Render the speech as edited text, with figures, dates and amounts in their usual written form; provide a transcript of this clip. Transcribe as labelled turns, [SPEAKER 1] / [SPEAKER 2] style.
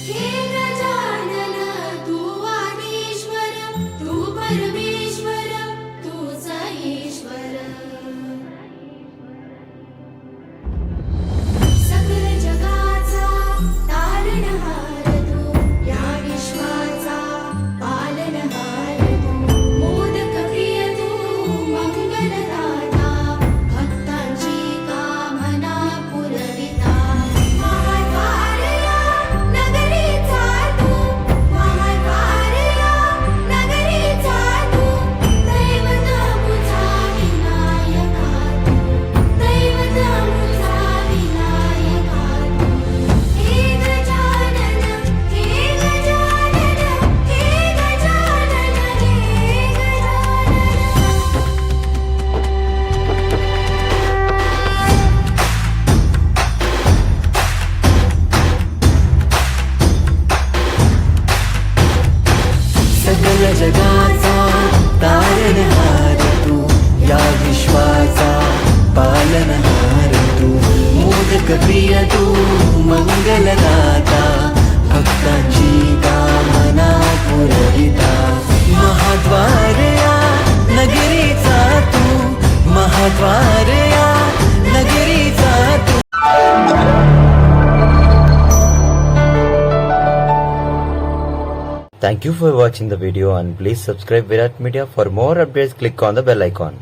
[SPEAKER 1] हे गजानन तू आदिश्वर, तू परमेश्वर, तूच ईश्वर. सकल जगाचा तारणहार तू, या विश्वाचा पालनहार तू. मोदक प्रिय तू, मंगलदाता, भक्तांची कामना पुरविता. महाद्वार या नगरीचा तू, महाद्वार या नगरीचा तू. दैवत मुझा विनायका तू, दैवत मुझा विनायका तू. हे गजानन, हे गजानन, हे गजानन, हे गजानन.
[SPEAKER 2] सकल जगाचा तारणहार तू, या विश्वाचा पालनहार तू. मोदक प्रिय तू, मंगलदाता, भक्तांची कामना पुरविता. महाद्वार या नगरीचा तू, महाद्वार या नगरीचा तू. Thank you for watching the video and please subscribe Virat Media. For more updates, click on the bell icon.